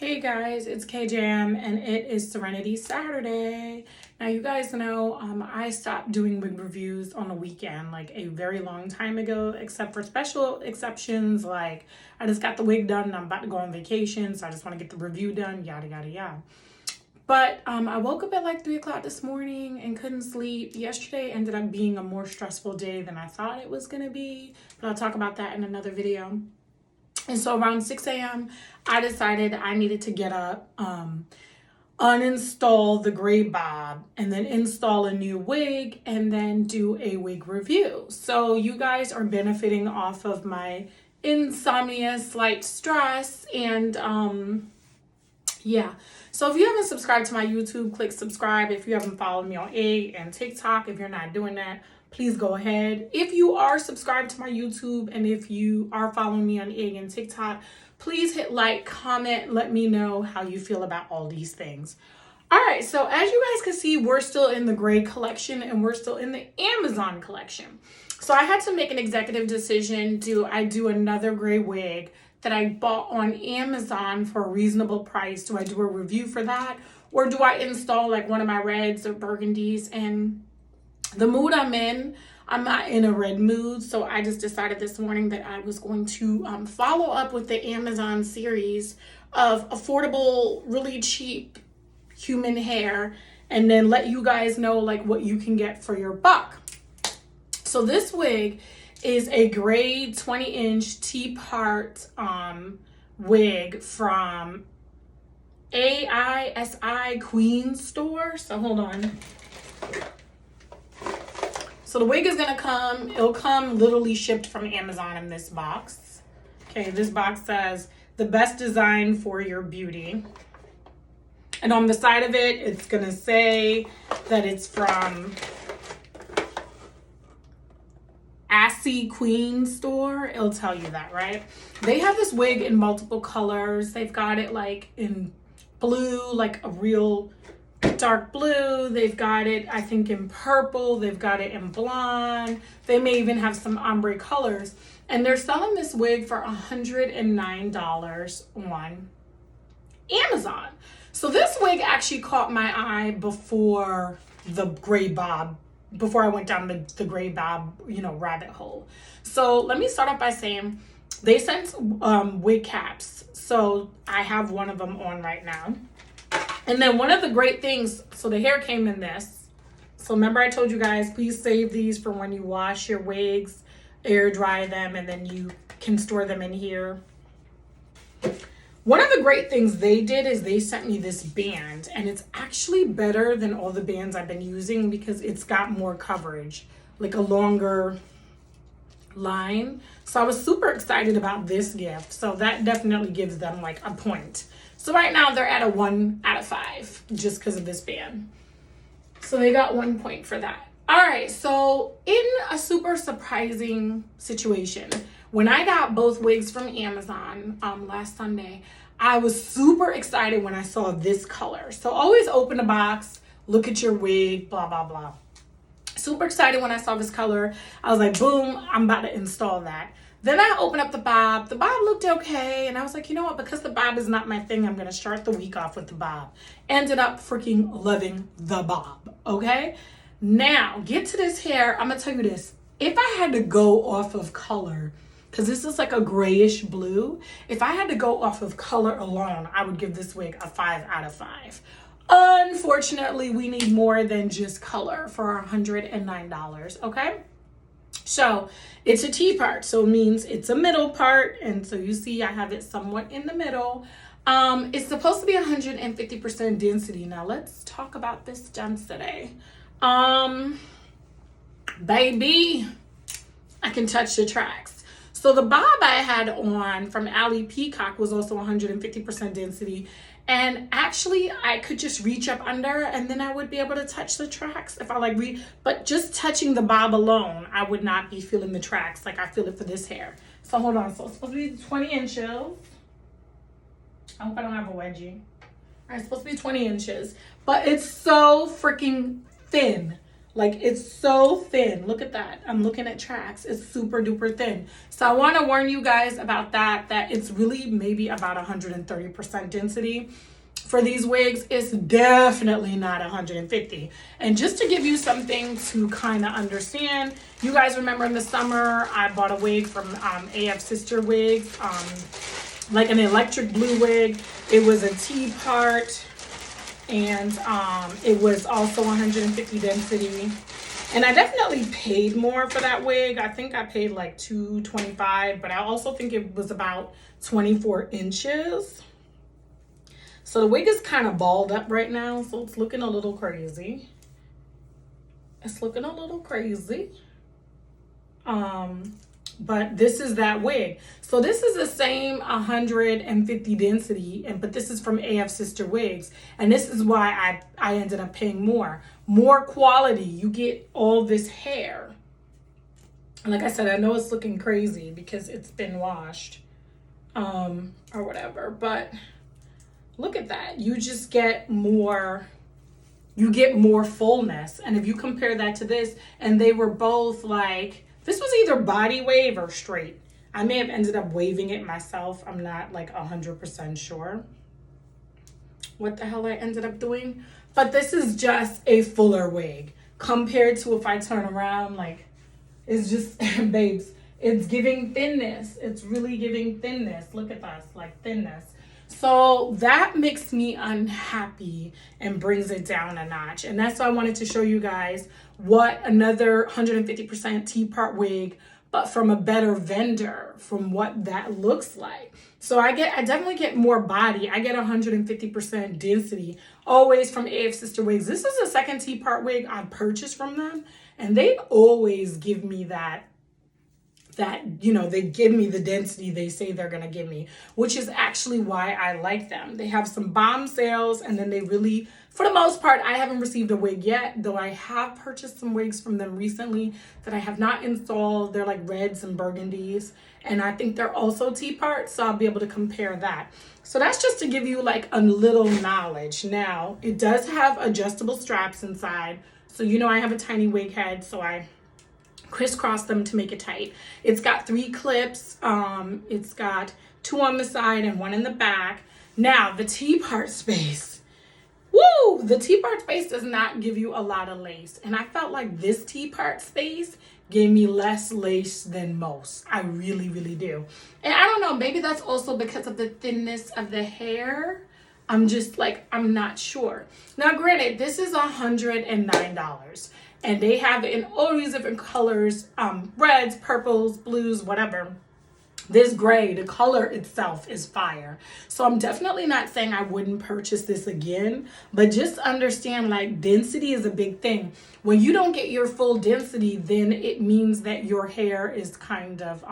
Hey guys, it's KJM and it is Serenity Saturday. Now you guys know I stopped doing wig reviews on the weekend like a very long time ago, except for special exceptions like I just got the wig done and I'm about to go on vacation, so I just want to get the review done, yada yada yada. But I woke up at like 3 o'clock this morning and couldn't sleep. Yesterday ended up being a more stressful day than I thought it was gonna be, but I'll talk about that in another video. And so around 6 a.m., I decided I needed to get up, uninstall the gray bob, and then install a new wig, and then do a wig review. So you guys are benefiting off of my insomnia, slight stress, and yeah. So if you haven't subscribed to my YouTube, click subscribe. If you haven't followed me on AISI and TikTok, if you're not doing that, please go ahead. If you are subscribed to my YouTube and if you are following me on AISI and TikTok, please hit like, comment, let me know how you feel about all these things. All right, so as you guys can see, we're still in the gray collection and we're still in the Amazon collection. So I had to make an executive decision. Do I do another gray wig that I bought on Amazon for a reasonable price? Do I do a review for that? Or do I install like one of my reds or burgundies? And the mood I'm not in a red mood, so I just decided this morning that I was going to follow up with the Amazon series of affordable, really cheap human hair, and then let you guys know like what you can get for your buck. So this wig is a gray 20-inch T-part wig from AISI Queen store. So hold on. So the wig is gonna come, it'll come literally shipped from Amazon in this box. Okay, this box says, the best design for your beauty. And on the side of it, it's gonna say that it's from AISI Queen store. It'll tell you that, right? They have this wig in multiple colors. They've got it like in blue, like a real dark blue. They've got it, I think, in purple. They've got it in blonde. They may even have some ombre colors. And they're selling this wig for $109 on Amazon. So this wig actually caught my eye before the gray bob, before I went down the gray bob, rabbit hole. So let me start off by saying they sent wig caps. So I have one of them on right now. And then one of the great things, so the hair came in this. So remember I told you guys, please save these for when you wash your wigs, air dry them, and then you can store them in here. One of the great things they did is they sent me this band, and it's actually better than all the bands I've been using because it's got more coverage, like a longer line. So I was super excited about this gift. So that definitely gives them like a point. So right now they're at a 1 out of 5 just because of this band. So they got 1 point for that. All right, so in a super surprising situation, when I got both wigs from Amazon last Sunday, I was super excited when I saw this color. So always open a box, look at your wig, blah, blah, blah. Super excited when I saw this color. I was like, boom, I'm about to install that. Then I opened up the bob. The bob looked okay. And I was like, you know what? Because the bob is not my thing, I'm going to start the week off with the bob. Ended up freaking loving the bob. Okay? Now, get to this hair. I'm going to tell you this. If I had to go off of color, because this is like a grayish blue, if I had to go off of color alone, I would give this wig a 5 out of 5. Unfortunately, we need more than just color for $109. Okay? So it's a T part, so it means it's a middle part, and so you see I have it somewhat in the middle. It's supposed to be 150% density. Now let's talk about this density. Baby, I can touch the tracks. So the bob I had on from Ali Peacock was also 150% density. And actually, I could just reach up under and then I would be able to touch the tracks if I but just touching the bob alone, I would not be feeling the tracks like I feel it for this hair. So hold on, so it's supposed to be 20 inches. I hope I don't have a wedgie. All right, it's supposed to be 20 inches, but it's so freaking thin. Like, it's so thin. Look at that. I'm looking at tracks. It's super duper thin. So I want to warn you guys about that it's really maybe about 130% density. For these wigs, it's definitely not 150. And just to give you something to kind of understand, you guys remember in the summer, I bought a wig from AF Sister Wigs, like an electric blue wig. It was a T-part, and it was also 150 density. And I definitely paid more for that wig. I think I paid like $225, but I also think it was about 24 inches. So the wig is kind of balled up right now, so it's looking a little crazy. It's looking a little crazy. But this is that wig. So this is the same 150 density, but this is from AF Sister Wigs. And this is why I ended up paying more. More quality. You get all this hair. And like I said, I know it's looking crazy because it's been washed or whatever, but look at that. You just get more, you get more fullness. And if you compare that to this, and they were both like, this was either body wave or straight. I may have ended up waving it myself. I'm not like 100% sure what the hell I ended up doing. But this is just a fuller wig compared to if I turn around, like, it's just, babes, it's giving thinness. It's really giving thinness. Look at this, like thinness. So that makes me unhappy and brings it down a notch. And that's why I wanted to show you guys what another 150% T-part wig, but from a better vendor, from what that looks like. So I definitely get more body. I get 150% density, always from AF Sister Wigs. This is the second T-part wig I purchased from them, and they always give me that, you know, they give me the density they say they're going to give me, which is actually why I like them. They have some bomb sales, and then they really, for the most part, I haven't received a wig yet, though I have purchased some wigs from them recently that I have not installed. They're like reds and burgundies, and I think they're also T-parts, so I'll be able to compare that. So that's just to give you like a little knowledge. Now, it does have adjustable straps inside, so you know I have a tiny wig head, so I crisscross them to make it tight. It's got 3 clips. It's got 2 on the side and 1 in the back. Now, the T-part space. Woo! The T-part space does not give you a lot of lace. And I felt like this T-part space gave me less lace than most. I really, really do. And I don't know, maybe that's also because of the thinness of the hair. I'm just like, I'm not sure. Now, granted, this is $109. And they have it in all these different colors, reds, purples, blues, whatever. This gray, the color itself is fire. So I'm definitely not saying I wouldn't purchase this again, but just understand, like, density is a big thing. When you don't get your full density, then it means that your hair is kind of,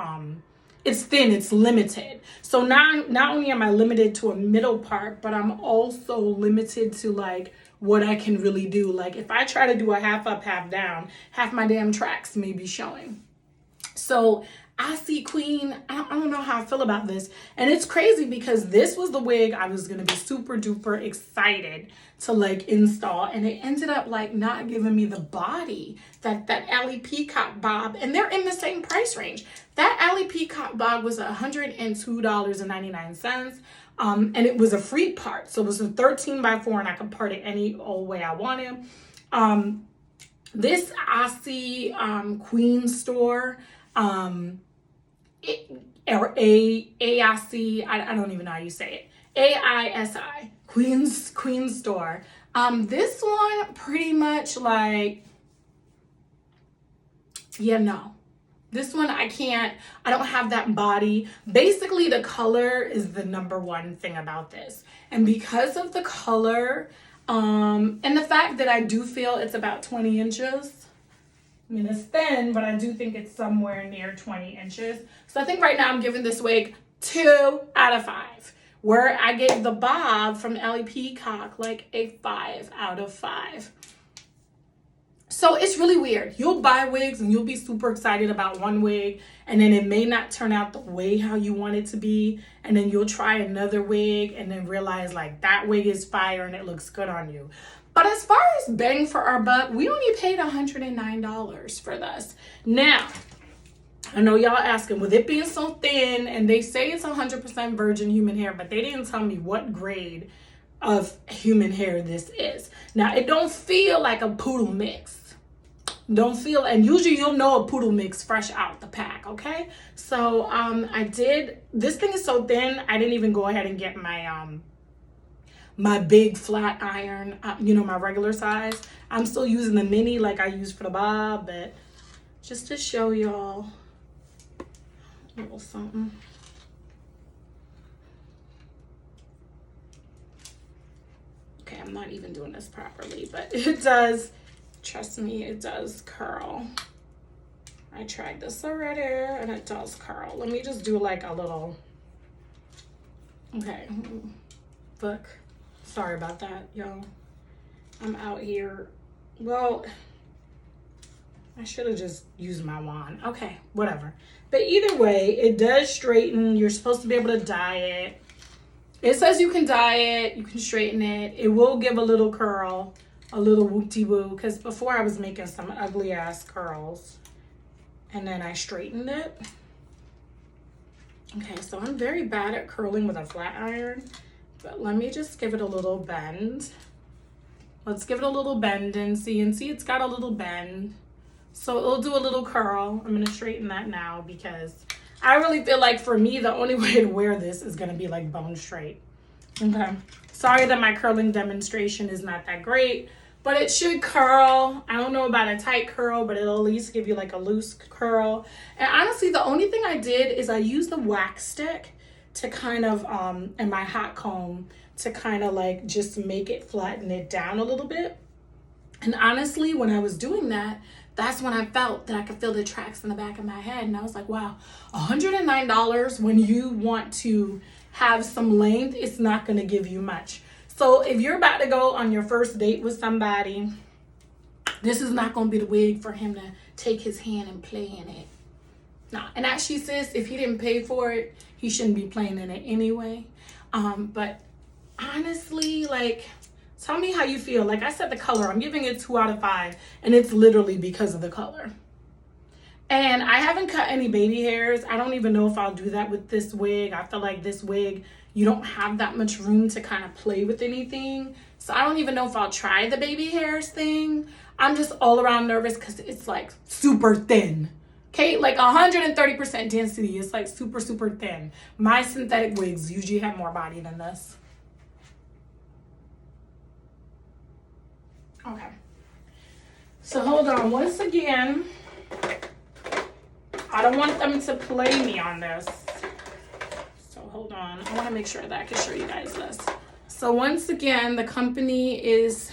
it's thin, it's limited. So not only am I limited to a middle part, but I'm also limited to like what I can really do. Like if I try to do a half up, half down, half my damn tracks may be showing. So AISI Queen, I don't know how I feel about this. And it's crazy because this was the wig I was gonna be super duper excited to like install, and it ended up like not giving me the body that Alley Peacock bob, and they're in the same price range. That Alley Peacock bob was $102.99. And it was a free part. So it was a 13x4 and I could part it any old way I wanted. This AISI Queen store, AISI, I don't even know how you say it. AISI, Queen store. This one pretty much like, yeah, no. This one, I don't have that body. Basically, the color is the #1 thing about this. And because of the color, and the fact that I do feel it's about 20 inches. I mean, it's thin, but I do think it's somewhere near 20 inches. So I think right now I'm giving this wig 2 out of 5. Where I gave the bob from Alley Peacock like a 5 out of 5. So it's really weird. You'll buy wigs and you'll be super excited about one wig, and then it may not turn out the way how you want it to be. And then you'll try another wig and then realize like that wig is fire and it looks good on you. But as far as bang for our buck, we only paid $109 for this. Now, I know y'all asking, with it being so thin, and they say it's 100% virgin human hair, but they didn't tell me what grade of human hair this is. Now, it don't feel like a poodle mix. Don't feel, and usually you'll know a poodle mix fresh out the pack, okay? So I did, this thing is so thin, I didn't even go ahead and get my my big flat iron, you know, my regular size. I'm still using the mini like I use for the bob, but just to show y'all a little something. Okay, I'm not even doing this properly, but it does, trust me, it does curl. I tried this already and it does curl. Let me just do like a little, okay, look, sorry about that, y'all. I'm out here, well, I should have just used my wand. Okay, whatever. But either way, it does straighten. You're supposed to be able to dye it. It says you can dye it, you can straighten it. It will give a little curl, a little whoop-de-woo, because before I was making some ugly ass curls and then I straightened it. Okay, so I'm very bad at curling with a flat iron, but let me just give it a little bend. Let's give it a little bend and see it's got a little bend. So it'll do a little curl. I'm gonna straighten that now because I really feel like for me, the only way to wear this is gonna be like bone straight. Okay, sorry that my curling demonstration is not that great, but it should curl. I don't know about a tight curl, but it'll at least give you like a loose curl. And honestly, the only thing I did is I used the wax stick to kind of, and my hot comb to kind of like just make it flatten it down a little bit. And honestly, when I was doing that, that's when I felt that I could feel the tracks in the back of my head. And I was like, wow, $109 when you want to have some length, it's not going to give you much. So if you're about to go on your first date with somebody, this is not going to be the wig for him to take his hand and play in it. Nah, and actually, sis, if he didn't pay for it, he shouldn't be playing in it anyway. But honestly, like, tell me how you feel. Like I said, the color, I'm giving it 2 out of 5, and it's literally because of the color. And I haven't cut any baby hairs. I don't even know if I'll do that with this wig. I feel like this wig, you don't have that much room to kind of play with anything. So I don't even know if I'll try the baby hairs thing. I'm just all around nervous because it's like super thin. Okay, like 130% density. It's like super, super thin. My synthetic wigs usually have more body than this. Okay, so hold on. Once again, I don't want them to play me on this. So hold on. I want to make sure that I can show you guys this. So once again, the company is,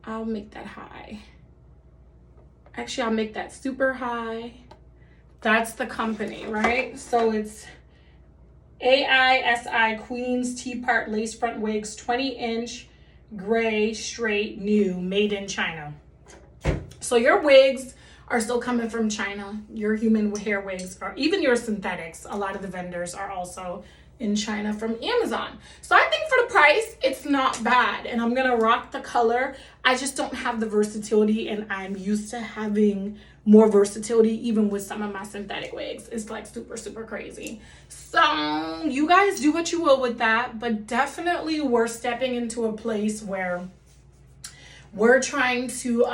I'll make that high. Actually, I'll make that super high. That's the company, right? So it's AISI Queen's T-Part Lace Front Wigs, 20-inch. Gray, straight, new, made in China. So your wigs are still coming from China. Your human hair wigs, or even your synthetics, a lot of the vendors are also in China from Amazon. So I think for the price, it's not bad. And I'm gonna rock the color. I just don't have the versatility, and I'm used to having more versatility even with some of my synthetic wigs. It's like super, super crazy. So you guys do what you will with that, but definitely we're stepping into a place where we're trying to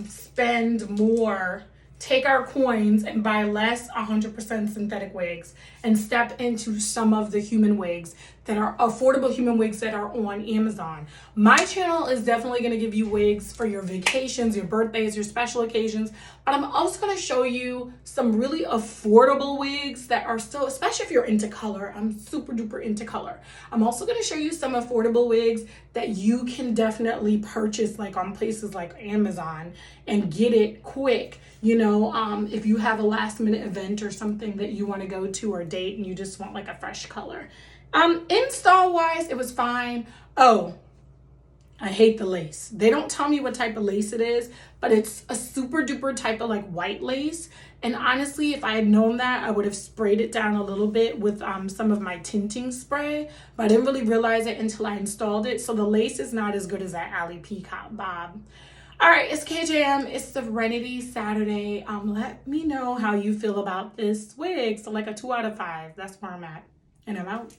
spend more, take our coins and buy less 100% synthetic wigs and step into some of the human wigs that are affordable human wigs that are on Amazon. My channel is definitely going to give you wigs for your vacations, your birthdays, your special occasions, but I'm also going to show you some really affordable wigs that are still, especially if you're into color. I'm super duper into color. I'm also going to show you some affordable wigs that you can definitely purchase like on places like Amazon and get it quick. You know, if you have a last minute event or something that you want to go to or date and you just want like a fresh color. Install wise, it was fine. Oh, I hate the lace. They don't tell me what type of lace it is, but it's a super duper type of like white lace. And honestly, if I had known that, I would have sprayed it down a little bit with some of my tinting spray, but I didn't really realize it until I installed it. So the lace is not as good as that Alley Peacock bob. All right, it's KJM. It's Serenity Saturday. Let me know how you feel about this wig. So like a 2 out of 5. That's where I'm at. And I'm out.